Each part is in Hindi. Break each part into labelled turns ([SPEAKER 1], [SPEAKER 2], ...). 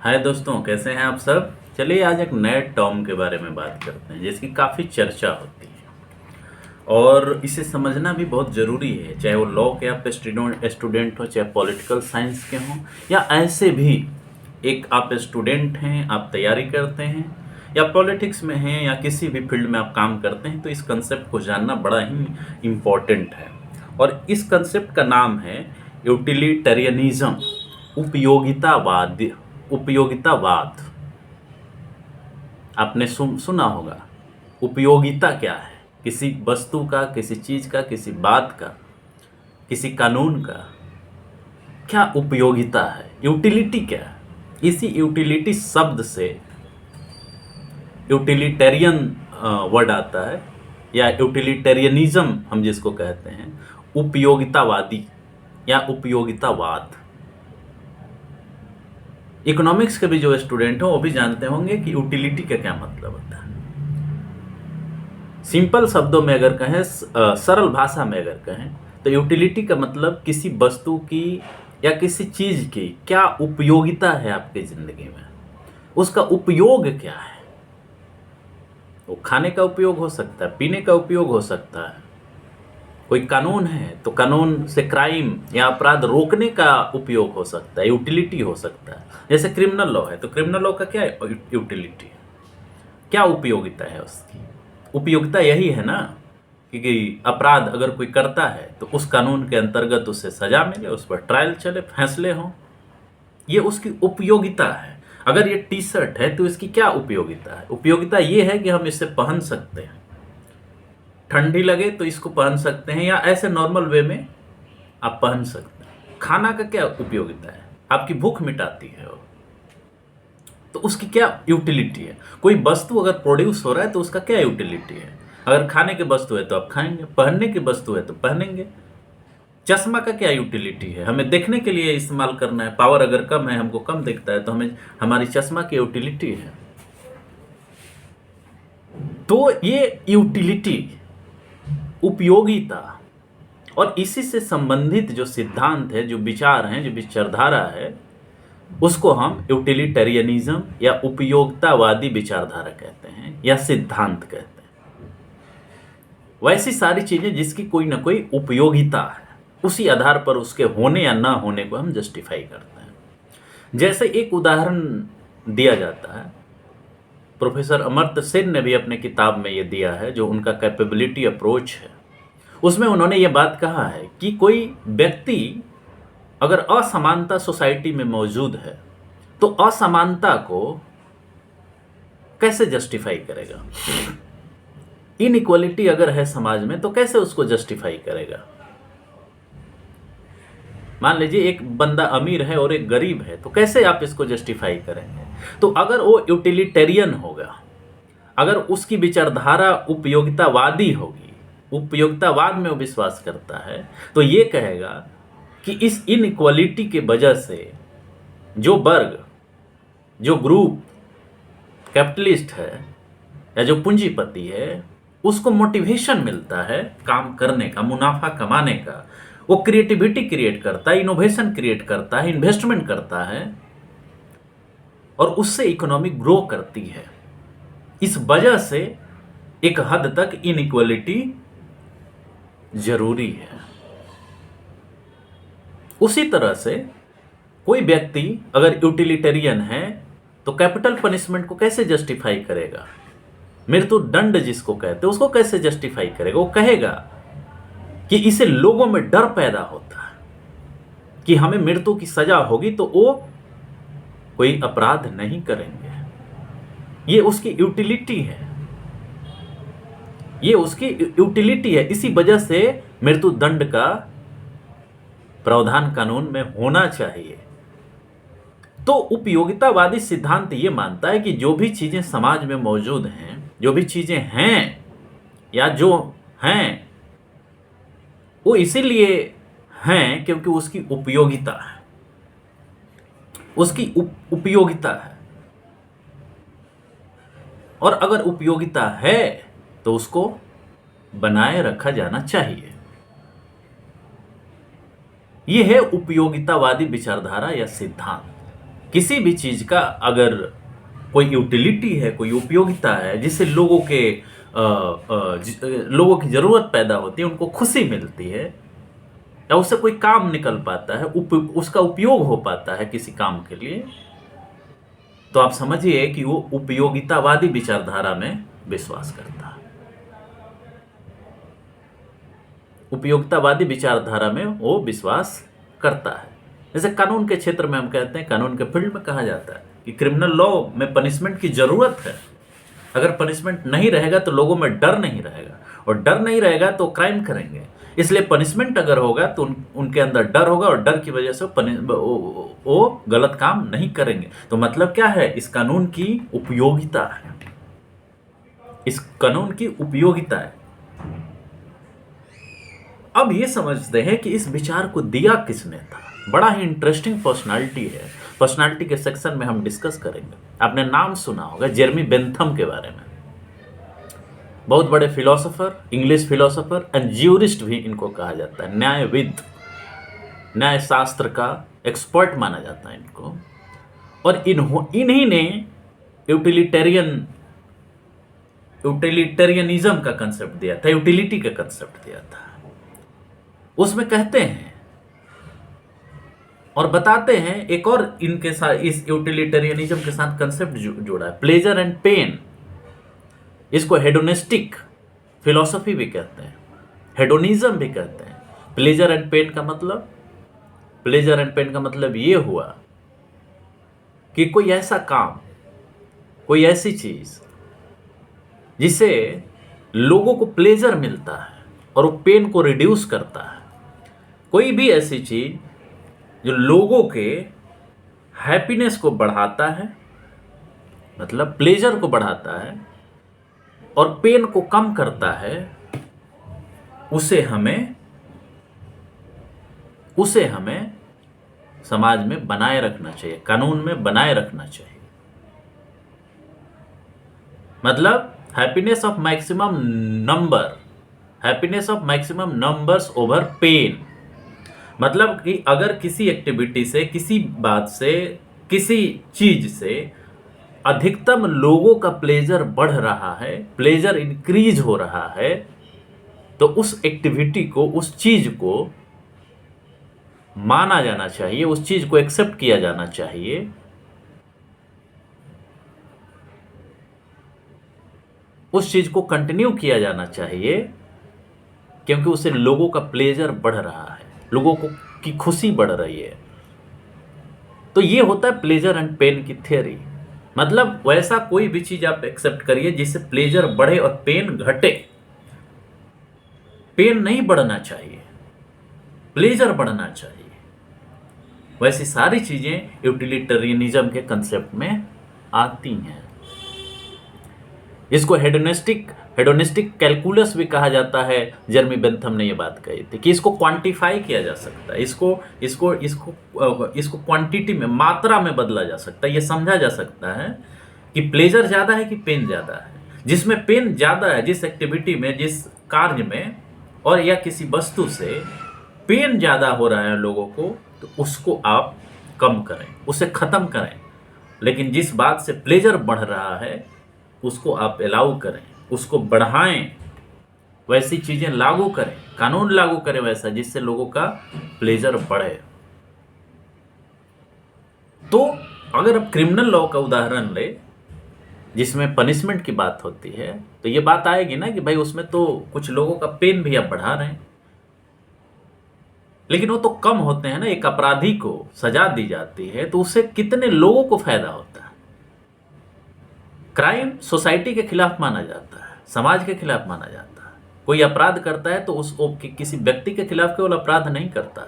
[SPEAKER 1] हाय दोस्तों, कैसे हैं आप सब। चलिए आज एक नए टर्म के बारे में बात करते हैं जिसकी काफ़ी चर्चा होती है और इसे समझना भी बहुत ज़रूरी है। चाहे वो लॉ के आप स्टूडेंट हो, चाहे पॉलिटिकल साइंस के हों, या ऐसे भी एक आप स्टूडेंट हैं, आप तैयारी करते हैं, या पॉलिटिक्स में हैं, या किसी भी फील्ड में आप काम करते हैं, तो इस कंसेप्ट को जानना बड़ा ही इम्पोर्टेंट है। और इस कंसेप्ट का नाम है यूटिलिटेरियनिज्म, उपयोगितावाद। उपयोगितावाद आपने सुना होगा। उपयोगिता क्या है? किसी वस्तु का, किसी चीज का, किसी बात का, किसी कानून का क्या उपयोगिता है? यूटिलिटी क्या है? इसी यूटिलिटी शब्द से यूटिलिटेरियन वर्ड आता है, या यूटिलिटेरियनिज्म हम जिसको कहते हैं, उपयोगितावादी या उपयोगितावाद। इकोनॉमिक्स के भी जो स्टूडेंट हो वो भी जानते होंगे कि यूटिलिटी का क्या मतलब होता है। सिंपल शब्दों में अगर कहें, सरल भाषा में अगर कहें, तो यूटिलिटी का मतलब किसी वस्तु की या किसी चीज की क्या उपयोगिता है आपकी जिंदगी में, उसका उपयोग क्या है। वो खाने का उपयोग हो सकता है, पीने का उपयोग हो सकता है। कोई कानून है तो कानून से क्राइम या अपराध रोकने का उपयोग हो सकता है, यूटिलिटी हो सकता है। जैसे क्रिमिनल लॉ है तो क्रिमिनल लॉ का क्या यूटिलिटी है, क्या उपयोगिता है उसकी? उपयोगिता यही है ना कि अपराध अगर कोई करता है तो उस कानून के अंतर्गत उसे सजा मिले, उस पर ट्रायल चले, फैसले हों। ये उसकी उपयोगिता है। अगर ये टी शर्ट है तो इसकी क्या उपयोगिता है? उपयोगिता ये है कि हम इसे पहन सकते हैं, ठंडी लगे तो इसको पहन सकते हैं, या ऐसे नॉर्मल वे में आप पहन सकते हैं। खाना का क्या उपयोगिता है? आपकी भूख मिटाती है वो, तो उसकी क्या यूटिलिटी है? कोई वस्तु अगर प्रोड्यूस हो रहा है तो उसका क्या यूटिलिटी है? अगर खाने की वस्तु है तो आप खाएंगे, पहनने की वस्तु है तो पहनेंगे। चश्मा का क्या यूटिलिटी है? हमें देखने के लिए इस्तेमाल करना है, पावर अगर कम है, हमको कम दिखता है, तो हमें हमारी चश्मा की यूटिलिटी है। तो ये यूटिलिटी, उपयोगिता, और इसी से संबंधित जो सिद्धांत है, जो विचार हैं, जो विचारधारा है, उसको हम यूटिलिटेरियनिज्म या उपयोगितावादी विचारधारा कहते हैं, या सिद्धांत कहते हैं। वैसी सारी चीजें जिसकी कोई ना कोई उपयोगिता है, उसी आधार पर उसके होने या ना होने को हम जस्टिफाई करते हैं। जैसे एक उदाहरण दिया जाता है, प्रोफेसर अमर्त्य सेन ने भी अपने किताब में ये दिया है, जो उनका कैपेबिलिटी अप्रोच है। उसमें उन्होंने ये बात कहा है कि कोई व्यक्ति अगर असमानता सोसाइटी में मौजूद है तो असमानता को कैसे जस्टिफाई करेगा? इनइक्वालिटी अगर है समाज में तो कैसे उसको जस्टिफाई करेगा? मान लीजिए एक बंदा अमीर है और एक गरीब है, तो कैसे आप इसको जस्टिफाई करेंगे? तो अगर वो यूटिलिटेरियन होगा, अगर उसकी विचारधारा उपयोगितावादी होगी, उपयोगितावाद में वो विश्वास करता है, तो ये कहेगा कि इस इनइक्वालिटी के वजह से जो वर्ग, जो ग्रुप कैपिटलिस्ट है या जो पूंजीपति है, उसको मोटिवेशन मिलता है काम करने का, मुनाफा कमाने का। वो क्रिएटिविटी क्रिएट करता है, इनोवेशन क्रिएट करता है, इन्वेस्टमेंट करता है, और उससे इकोनॉमी ग्रो करती है। इस वजह से एक हद तक इनइक्वालिटी जरूरी है। उसी तरह से कोई व्यक्ति अगर यूटिलिटेरियन है तो कैपिटल पनिशमेंट को कैसे जस्टिफाई करेगा? मृत्यु दंड जिसको कहते हैं, उसको कैसे जस्टिफाई करेगा? वो कहेगा कि इसे लोगों में डर पैदा होता है कि हमें मृत्यु की सजा होगी तो वो कोई अपराध नहीं करेंगे। ये उसकी यूटिलिटी है, ये उसकी यूटिलिटी है। इसी वजह से मृत्यु दंड का प्रावधान कानून में होना चाहिए। तो उपयोगितावादी सिद्धांत ये मानता है कि जो भी चीजें समाज में मौजूद हैं, जो भी चीजें हैं या जो हैं, वो इसीलिए हैं क्योंकि उसकी उपयोगिता है, उसकी उपयोगिता है। और अगर उपयोगिता है तो उसको बनाए रखा जाना चाहिए। यह है उपयोगितावादी विचारधारा या सिद्धांत। किसी भी चीज़ का अगर कोई यूटिलिटी है, कोई उपयोगिता है, जिससे लोगों की ज़रूरत पैदा होती है, उनको खुशी मिलती है, या उससे कोई काम निकल पाता है, उसका उपयोग हो पाता है किसी काम के लिए, तो आप समझिए कि वो उपयोगितावादी विचारधारा में विश्वास करता है। उपयोगितावादी विचारधारा में वो विश्वास करता है। जैसे कानून के क्षेत्र में हम कहते हैं, कानून के फील्ड में कहा जाता है कि क्रिमिनल लॉ में पनिशमेंट की जरूरत है। अगर पनिशमेंट नहीं रहेगा तो लोगों में डर नहीं रहेगा, और डर नहीं रहेगा तो क्राइम करेंगे। इसलिए पनिशमेंट अगर होगा तो उनके अंदर डर होगा, और डर की वजह से वो गलत काम नहीं करेंगे। तो मतलब क्या है, इस कानून की उपयोगिता है, इस कानून की उपयोगिता है। अब ये समझते हैं कि इस विचार को दिया किसने था। बड़ा ही इंटरेस्टिंग पर्सनालिटी है। पर्सनालिटी के सेक्शन में हम डिस्कस करेंगे। आपने नाम सुना होगा जेरेमी बेंथम के बारे में। बहुत बड़े philosopher, English philosopher and jurist भी इनको कहा जाता है। न्यायविद, न्याय शास्त्र का एक्सपर्ट माना जाता है इनको। और इन्हीं ने यूटिलिटेरियनिज्म का कंसेप्ट दिया था, यूटिलिटी का कंसेप्ट दिया था। उसमें कहते हैं और बताते हैं, एक और इनके साथ, इस यूटिलिटेरियनिज्म के साथ कंसेप्ट जोड़ा है, प्लेजर एंड पेन। इसको हेडोनिस्टिक फिलॉसफी भी कहते हैं, हेडोनिज्म भी कहते हैं। प्लेजर एंड पेन का मतलब ये हुआ कि कोई ऐसा काम, कोई ऐसी चीज जिससे लोगों को प्लेजर मिलता है और वो पेन को रिड्यूस करता है। कोई भी ऐसी चीज जो लोगों के हैप्पीनेस को बढ़ाता है, मतलब प्लेजर को बढ़ाता है और पेन को कम करता है, उसे हमें समाज में बनाए रखना चाहिए, कानून में बनाए रखना चाहिए। मतलब happiness of maximum numbers over pain. मतलब कि अगर किसी एक्टिविटी से, किसी बात से, किसी चीज से अधिकतम लोगों का प्लेजर बढ़ रहा है, प्लेजर इंक्रीज हो रहा है, तो उस एक्टिविटी को, उस चीज को माना जाना चाहिए, उस चीज को एक्सेप्ट किया जाना चाहिए। उस चीज को कंटिन्यू किया जाना चाहिए, क्योंकि उससे लोगों का प्लेजर बढ़ रहा है, लोगों की खुशी बढ़ रही है। तो ये होता है प्लेजर एंड पेन की थ्योरी। मतलब वैसा कोई भी चीज आप एक्सेप्ट करिए जिससे प्लेजर बढ़े और पेन घटे। पेन नहीं बढ़ना चाहिए, प्लेजर बढ़ना चाहिए। वैसी सारी चीजें यूटिलिटेरियनिज्म के कंसेप्ट में आती हैं। इसको हेडोनिस्टिक कैलकुलस भी कहा जाता है। जेरेमी बेंथम ने यह बात कही थी कि इसको क्वांटिफाई किया जा सकता है, इसको क्वांटिटी में, मात्रा में बदला जा सकता है। यह समझा जा सकता है कि प्लेजर ज्यादा है कि पेन ज्यादा है। जिसमें पेन ज्यादा है, जिस एक्टिविटी में, जिस कार्य में और या किसी वस्तु से पेन ज्यादा हो रहा है लोगों को, तो उसको आप कम करें, उसे खत्म करें। लेकिन जिस बात से प्लेजर बढ़ रहा है उसको आप अलाउ करें, उसको बढ़ाएं, वैसी चीजें लागू करें, कानून लागू करें वैसा जिससे लोगों का प्लेजर बढ़े। तो अगर आप क्रिमिनल लॉ का उदाहरण ले, जिसमें पनिशमेंट की बात होती है, तो ये बात आएगी ना कि भाई उसमें तो कुछ लोगों का पेन भी आप बढ़ा रहे हैं, लेकिन वो तो कम होते हैं ना। एक अपराधी को सजा दी जाती है तो उससे कितने लोगों को फायदा होता है। क्राइम सोसाइटी के खिलाफ माना जाता है, समाज के खिलाफ माना जाता है। कोई अपराध करता है तो किसी व्यक्ति के खिलाफ केवल अपराध नहीं करता,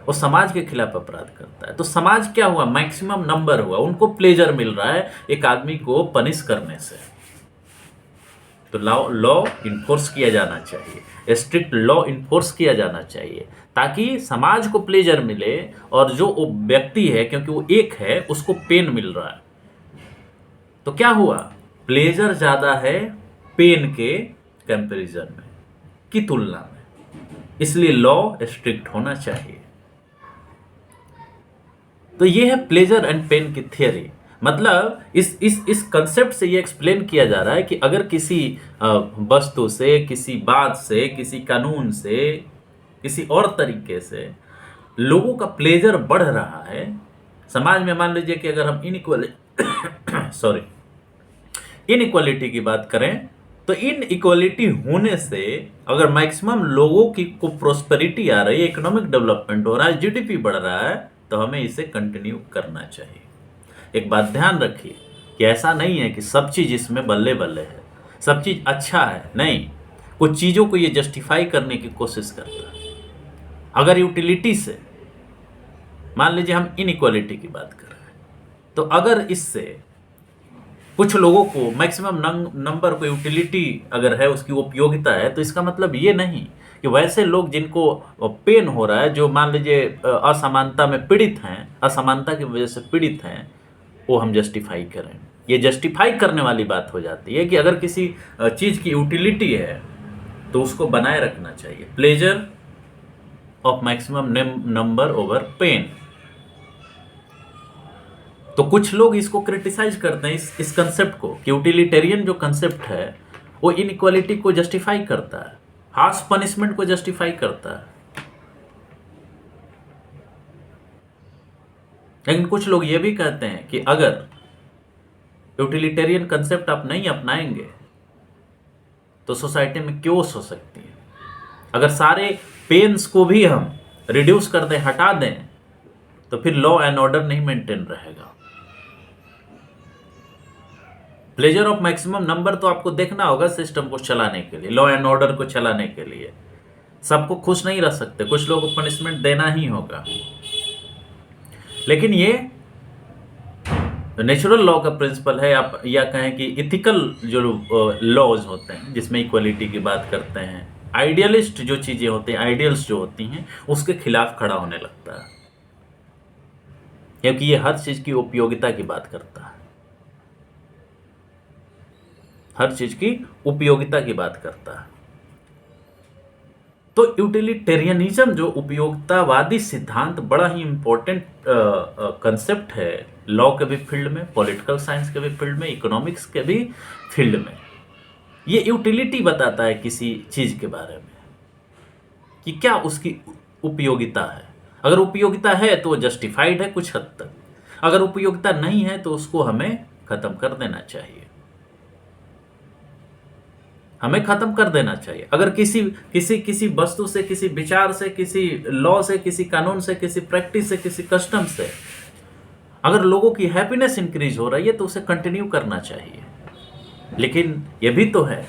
[SPEAKER 1] वो समाज के खिलाफ अपराध करता है। तो समाज क्या हुआ, मैक्सिमम नंबर हुआ, उनको प्लेजर मिल रहा है एक आदमी को पनिश करने से। तो लॉ इन्फोर्स किया जाना चाहिए, स्ट्रिक्ट लॉ इन्फोर्स किया जाना चाहिए, ताकि समाज को प्लेजर मिले और जो वो व्यक्ति है, क्योंकि वो एक है, उसको पेन मिल रहा है। तो क्या हुआ, प्लेजर ज्यादा है पेन के कंपैरिजन में, की तुलना में। इसलिए लॉ स्ट्रिक्ट होना चाहिए। तो ये है प्लेजर एंड पेन की थियरी। मतलब इस कंसेप्ट से ये एक्सप्लेन किया जा रहा है कि अगर किसी वस्तु से, किसी बात से, किसी कानून से, किसी और तरीके से लोगों का प्लेजर बढ़ रहा है समाज में। मान लीजिए कि अगर हम इनइक्वालिटी की बात करें, तो इन इक्वालिटी होने से अगर मैक्सिमम लोगों की को प्रोस्पेरिटी आ रही है, इकोनॉमिक डेवलपमेंट हो रहा है, जीडीपी बढ़ रहा है, तो हमें इसे कंटिन्यू करना चाहिए। एक बात ध्यान रखिए कि ऐसा नहीं है कि सब चीज़ इसमें बल्ले बल्ले है, सब चीज़ अच्छा है, नहीं। कुछ चीज़ों को ये जस्टिफाई करने की कोशिश करता है। अगर यूटिलिटी से, मान लीजिए हम इनइक्वालिटी की बात कर रहे हैं, तो अगर इससे कुछ लोगों को मैक्सिमम नंबर को यूटिलिटी अगर है, उसकी उपयोगिता है, तो इसका मतलब ये नहीं कि वैसे लोग जिनको पेन हो रहा है, जो मान लीजिए असमानता में पीड़ित हैं, असमानता की वजह से पीड़ित हैं, वो हम जस्टिफाई करें। ये जस्टिफाई करने वाली बात हो जाती है कि अगर किसी चीज़ की यूटिलिटी है तो उसको बनाए रखना चाहिए। Pleasure of maximum number over pain. तो कुछ लोग इसको क्रिटिसाइज करते हैं, इस कंसेप्ट को, कि यूटिलिटेरियन जो कंसेप्ट है वो इनइक्वालिटी को जस्टिफाई करता है, हार्श पनिशमेंट को जस्टिफाई करता है। लेकिन कुछ लोग ये भी कहते हैं कि अगर यूटिलिटेरियन कंसेप्ट आप नहीं अपनाएंगे तो सोसाइटी में क्योस हो सकती है। अगर सारे पेन्स को भी हम रिड्यूस कर दें, हटा दें, तो फिर लॉ एंड ऑर्डर नहीं मेंटेन रहेगा। प्लेजर ऑफ मैक्सिमम नंबर तो आपको देखना होगा सिस्टम को चलाने के लिए, लॉ एंड ऑर्डर को चलाने के लिए। सबको खुश नहीं रह सकते, कुछ लोगों को पनिशमेंट देना ही होगा। लेकिन ये नेचुरल लॉ का प्रिंसिपल है, आप या कहें कि इथिकल जो लॉज होते हैं जिसमें इक्वलिटी की बात करते हैं, आइडियलिस्ट जो चीज़ें होती हैं, आइडियल्स जो होती हैं, उसके खिलाफ खड़ा होने लगता है, क्योंकि ये हर चीज़ की उपयोगिता की बात करता है, हर चीज़ की उपयोगिता की बात करता है। तो यूटिलिटेरियनिज्म जो उपयोगितावादी सिद्धांत बड़ा ही इंपॉर्टेंट कंसेप्ट है लॉ के भी फील्ड में, पॉलिटिकल साइंस के भी फील्ड में, इकोनॉमिक्स के भी फील्ड में। ये यूटिलिटी बताता है किसी चीज़ के बारे में कि क्या उसकी उपयोगिता है। अगर उपयोगिता है तो जस्टिफाइड है कुछ हद तक, अगर उपयोगिता नहीं है तो उसको हमें ख़त्म कर देना चाहिए, हमें ख़त्म कर देना चाहिए। अगर किसी वस्तु से, किसी विचार से, किसी लॉ से, किसी कानून से, किसी प्रैक्टिस से, किसी कस्टम से अगर लोगों की हैप्पीनेस इंक्रीज हो रही है तो उसे कंटिन्यू करना चाहिए। लेकिन ये भी तो है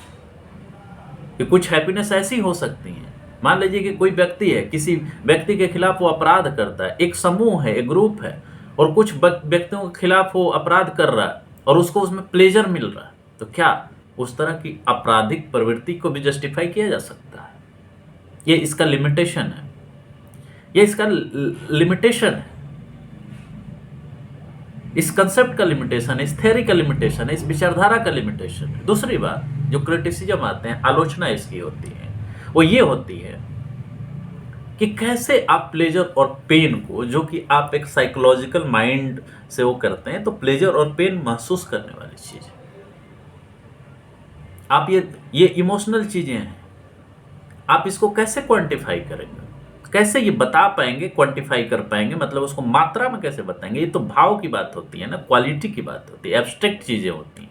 [SPEAKER 1] कि कुछ हैप्पीनेस ऐसी हो सकती हैं, मान लीजिए कि कोई व्यक्ति है, किसी व्यक्ति के खिलाफ वो अपराध करता है, एक समूह है, एक ग्रुप है, और कुछ व्यक्तियों के खिलाफ वो अपराध कर रहा है और उसको उसमें प्लेजर मिल रहा है, तो क्या उस तरह की आपराधिक प्रवृत्ति को भी जस्टिफाई किया जा सकता है? ये इसका लिमिटेशन है, ये इसका लिमिटेशन है, इस कंसेप्ट का लिमिटेशन है, इस थ्योरी का लिमिटेशन है, इस विचारधारा का लिमिटेशन है। दूसरी बात, जो क्रिटिसिज्म आते हैं, आलोचना इसकी होती है, वो ये होती है कि कैसे आप प्लेजर और पेन को, जो कि आप एक साइकोलॉजिकल माइंड से वो करते हैं, तो प्लेजर और पेन महसूस करने वाली चीज़ है। आप ये इमोशनल चीज़ें हैं, आप इसको कैसे क्वांटिफाई करेंगे, कैसे ये बता पाएंगे, क्वांटिफाई कर पाएंगे, मतलब उसको मात्रा में कैसे बताएंगे? ये तो भाव की बात होती है ना, क्वालिटी की बात होती है, एब्स्ट्रैक्ट चीज़ें होती हैं।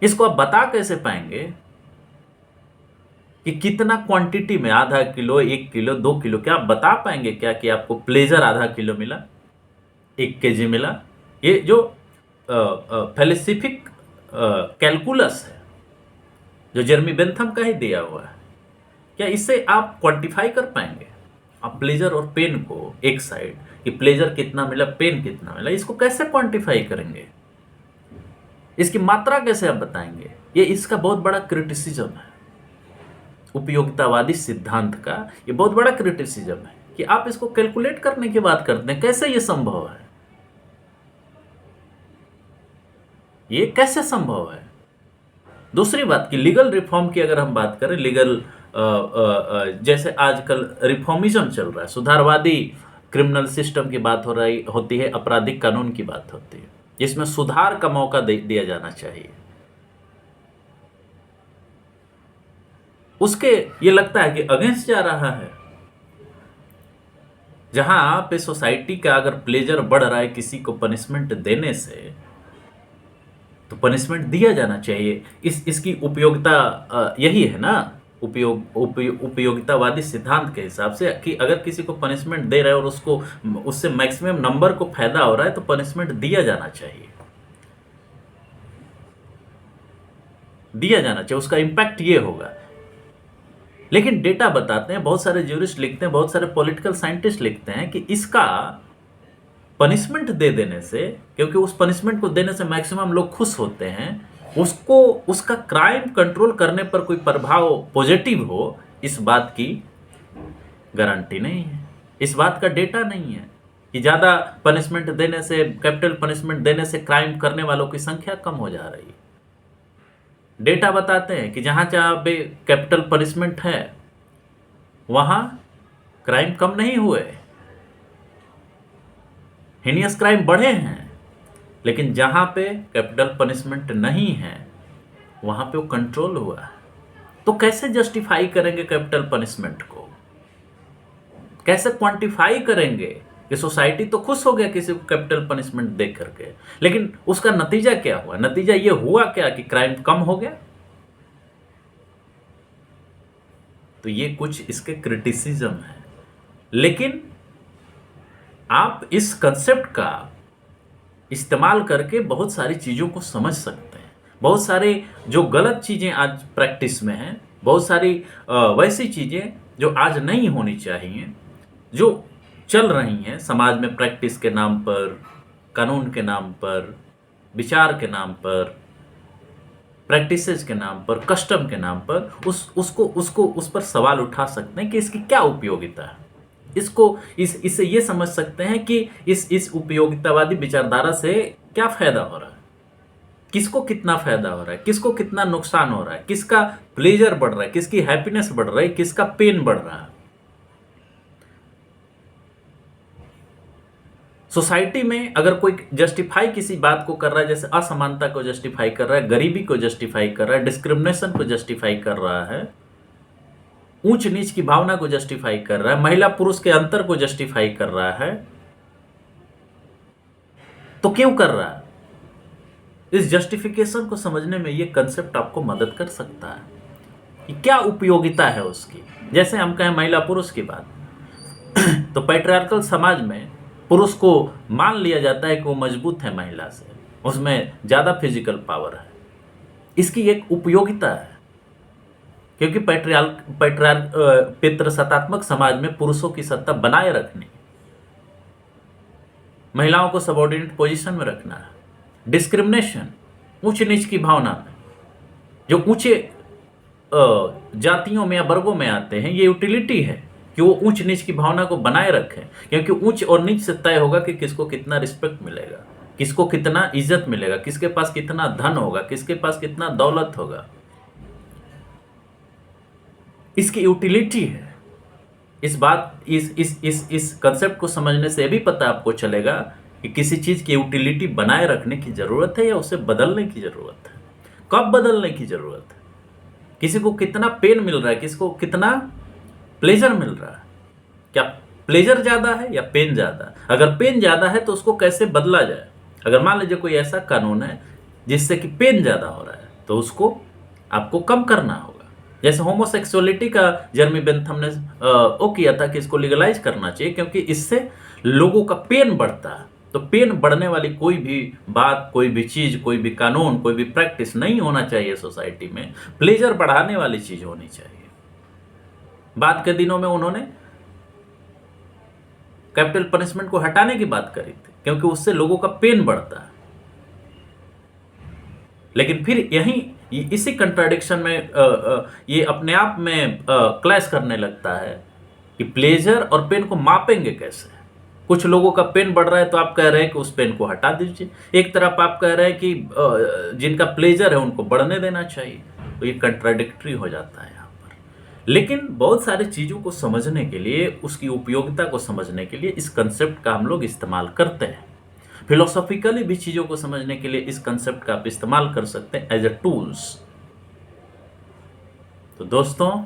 [SPEAKER 1] इसको आप बता कैसे पाएंगे कि कितना क्वांटिटी में, आधा किलो, 1 किलो, 2 किलो, क्या आप बता पाएंगे क्या कि आपको प्लेजर आधा किलो मिला, 1 केजी मिला? ये जो फेलिसिफिक कैलकुलस है, जो जेरमी बेंथम का ही दिया हुआ है, क्या इससे आप क्वांटिफाई कर पाएंगे? आप प्लेजर और पेन को एक साइड, कि प्लेजर कितना मिला, पेन कितना मिला, इसको कैसे क्वांटिफाई करेंगे? इसकी मात्रा कैसे आप बताएंगे? ये इसका बहुत बड़ा क्रिटिसिज्म है, उपयोगितावादी सिद्धांत का ये बहुत बड़ा क्रिटिसिज्म है कि आप इसको कैलकुलेट करने की बात करते हैं। कैसे ये संभव है? ये कैसे संभव है? दूसरी बात कि लीगल रिफॉर्म की अगर हम बात करें, लीगल जैसे आजकल रिफॉर्मिज्म चल रहा है, सुधारवादी क्रिमिनल सिस्टम की बात हो रही होती है, आपराधिक कानून की बात होती है, जिसमें सुधार का मौका दिया जाना चाहिए। उसके ये लगता है कि अगेंस्ट जा रहा है। जहां पे सोसाइटी का अगर प्लेजर बढ़ रहा है किसी को पनिशमेंट देने से, तो पनिशमेंट दिया जाना चाहिए। इसकी उपयोगिता यही है ना, उपयोगितावादी सिद्धांत के हिसाब से, कि अगर किसी को पनिशमेंट दे रहे हैं और उसको उससे मैक्सिमम नंबर को फायदा हो रहा है तो पनिशमेंट दिया जाना चाहिए, दिया जाना चाहिए। उसका इम्पैक्ट ये होगा। लेकिन डेटा बताते हैं, बहुत सारे ज्यूरिस्ट लिखते हैं, बहुत सारे पॉलिटिकल साइंटिस्ट लिखते हैं कि इसका पनिशमेंट दे देने से, क्योंकि उस पनिशमेंट को देने से मैक्सिमम लोग खुश होते हैं, उसको उसका क्राइम कंट्रोल करने पर कोई प्रभाव पॉजिटिव हो, इस बात की गारंटी नहीं है, इस बात का डेटा नहीं है कि ज़्यादा पनिशमेंट देने से, कैपिटल पनिशमेंट देने से क्राइम करने वालों की संख्या कम हो जा रही है। डेटा बताते हैं कि जहाँ जहाँ पे कैपिटल पनिशमेंट है वहाँ क्राइम कम नहीं हुए, हिनियस क्राइम बढ़े हैं। लेकिन जहाँ पे कैपिटल पनिशमेंट नहीं है वहाँ पे वो कंट्रोल हुआ है। तो कैसे जस्टिफाई करेंगे कैपिटल पनिशमेंट को? कैसे क्वांटिफाई करेंगे कि सोसाइटी तो खुश हो गया किसी को कैपिटल पनिशमेंट दे करके, लेकिन उसका नतीजा क्या हुआ? नतीजा ये हुआ क्या कि क्राइम कम हो गया? तो ये कुछ इसके क्रिटिसिज्म है। लेकिन आप इस कंसेप्ट का इस्तेमाल करके बहुत सारी चीज़ों को समझ सकते हैं। बहुत सारे जो गलत चीज़ें आज प्रैक्टिस में हैं, बहुत सारी वैसी चीज़ें जो आज नहीं होनी चाहिए, जो चल रही हैं समाज में प्रैक्टिस के नाम पर, कानून के नाम पर, विचार के नाम पर, प्रैक्टिसेस के नाम पर, कस्टम के नाम पर, उस पर सवाल उठा सकते हैं कि इसकी क्या उपयोगिता है। इससे ये समझ सकते हैं कि इस उपयोगितावादी विचारधारा से क्या फायदा हो रहा है, किसको कितना फायदा हो रहा है, किसको कितना नुकसान हो रहा है, किसका प्लेजर बढ़ रहा है, किसकी हैप्पीनेस बढ़ रहा है, किसका पेन बढ़ रहा है। सोसाइटी में अगर कोई जस्टिफाई किसी बात को कर रहा है, जैसे असमानता को जस्टिफाई कर रहा है, गरीबी को जस्टिफाई कर रहा है, डिस्क्रिमिनेशन को जस्टिफाई कर रहा है, ऊंच नीच की भावना को जस्टिफाई कर रहा है, महिला पुरुष के अंतर को जस्टिफाई कर रहा है, तो क्यों कर रहा है? इस जस्टिफिकेशन को समझने में ये कंसेप्ट आपको मदद कर सकता है कि क्या उपयोगिता है उसकी। जैसे हम कहें महिला पुरुष की बात, तो पैट्रियार्कल समाज में पुरुष को मान लिया जाता है कि वो मजबूत है महिला से, उसमें ज़्यादा फिजिकल पावर है। इसकी एक उपयोगिता है, क्योंकि पितृसत्तात्मक समाज में पुरुषों की सत्ता बनाए रखनी, महिलाओं को सबऑर्डिनेट पोजीशन में रखना है, डिस्क्रिमिनेशन, ऊंच नीच की भावना में जो ऊंचे जातियों में या वर्गों में आते हैं, ये यूटिलिटी है कि वो ऊंच नीच की भावना को बनाए रखें, क्योंकि ऊंच और नीच से तय होगा कि किसको कितना रिस्पेक्ट मिलेगा, किसको कितना इज्जत मिलेगा, किसके पास कितना धन होगा, किसके पास कितना दौलत होगा। इसकी यूटिलिटी है। इस कंसेप्ट को समझने से भी पता आपको चलेगा कि किसी चीज की यूटिलिटी बनाए रखने की जरूरत है या उसे बदलने की जरूरत है। कब बदलने की जरूरत है? किसी को कितना पेन मिल रहा है, किसको कितना प्लेजर मिल रहा है, क्या प्लेजर ज्यादा है या पेन ज्यादा? अगर पेन ज्यादा है तो उसको कैसे बदला जाए? अगर मान लीजिए कोई ऐसा कानून है जिससे कि पेन ज्यादा हो रहा है, तो उसको आपको कम करना होगा। जैसे होमोसेक्सुअलिटी का जर्मी बेंथम ने वो किया था कि इसको लीगलाइज करना चाहिए, क्योंकि इससे लोगों का पेन बढ़ता है। तो पेन बढ़ने वाली कोई भी बात, कोई भी चीज, कोई भी कानून, कोई भी प्रैक्टिस नहीं होना चाहिए सोसाइटी में। प्लेजर बढ़ाने वाली चीज होनी चाहिए। बाद के दिनों में उन्होंने कैपिटल पनिशमेंट को हटाने की बात करी थी, क्योंकि उससे लोगों का पेन बढ़ता है। लेकिन फिर यहीं इसी कंट्राडिक्शन में ये अपने आप में क्लैश करने लगता है कि प्लेजर और पेन को मापेंगे कैसे। कुछ लोगों का पेन बढ़ रहा है तो आप कह रहे हैं कि उस पेन को हटा दीजिए, एक तरफ आप कह रहे हैं कि जिनका प्लेजर है उनको बढ़ने देना चाहिए। तो ये कंट्राडिक्टरी हो जाता है यहाँ पर। लेकिन बहुत सारी चीज़ों को समझने के लिए, उसकी उपयोगिता को समझने के लिए इस कंसेप्ट का हम लोग इस्तेमाल करते हैं। फिलोसॉफिकली भी चीज़ों को समझने के लिए इस कंसेप्ट का आप इस्तेमाल कर सकते हैं एज अ टूल्स। तो दोस्तों,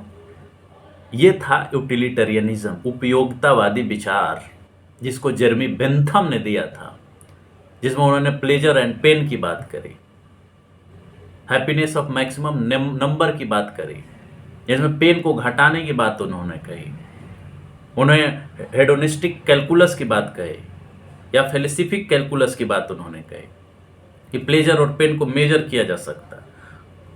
[SPEAKER 1] ये था यूटिलिटेरियनिज्म, उपयोगितावादी विचार, जिसको जेरेमी बेंथम ने दिया था, जिसमें उन्होंने प्लेजर एंड पेन की बात करी, हैप्पीनेस ऑफ मैक्सिमम नंबर की बात करी, जिसमें पेन को घटाने की बात उन्होंने कही, उन्हें हेडोनिस्टिक कैलकुलस की बात कही या फेलिसिफिक कैलकुलस की बात उन्होंने कही कि प्लेजर और पेन को मेजर किया जा सकता है।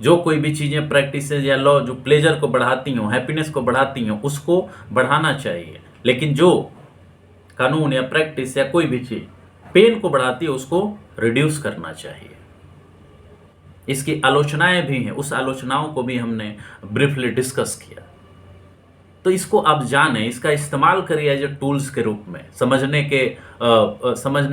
[SPEAKER 1] जो कोई भी चीज़ें, प्रैक्टिसेज या लॉ जो प्लेजर को बढ़ाती हों, हैप्पीनेस को बढ़ाती हों, उसको बढ़ाना चाहिए, लेकिन जो कानून या प्रैक्टिस या कोई भी चीज़ पेन को बढ़ाती है उसको रिड्यूस करना चाहिए। इसकी आलोचनाएं भी हैं, उस आलोचनाओं को भी हमने ब्रीफली डिस्कस किया। तो इसको आप जानें, इसका इस्तेमाल करिए एज ए टूल्स के रूप में, समझने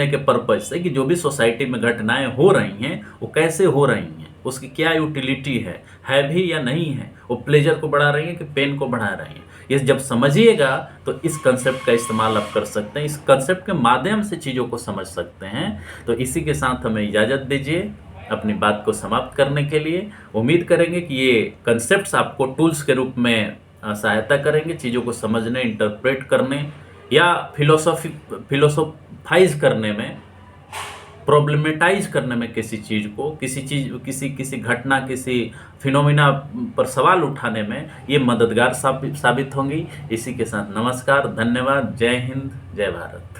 [SPEAKER 1] के पर्पज से कि जो भी सोसाइटी में घटनाएं हो रही हैं वो कैसे हो रही हैं, उसकी क्या यूटिलिटी है भी या नहीं है, वो प्लेजर को बढ़ा रही है कि पेन को बढ़ा रही है। ये जब समझिएगा तो इस कंसेप्ट का इस्तेमाल आप कर सकते हैं, इस कंसेप्ट के माध्यम से चीज़ों को समझ सकते हैं। तो इसी के साथ हमें इजाज़त दीजिए अपनी बात को समाप्त करने के लिए। उम्मीद करेंगे कि ये कंसेप्ट्स आपको टूल्स के रूप में सहायता करेंगे चीज़ों को समझने, इंटरप्रेट करने या फिलोसोफाइज करने में, प्रॉब्लमेटाइज करने में किसी चीज़ को, किसी घटना, किसी फिनोमिना पर सवाल उठाने में ये मददगार साबित होंगी। इसी के साथ नमस्कार, धन्यवाद, जय हिंद, जय भारत।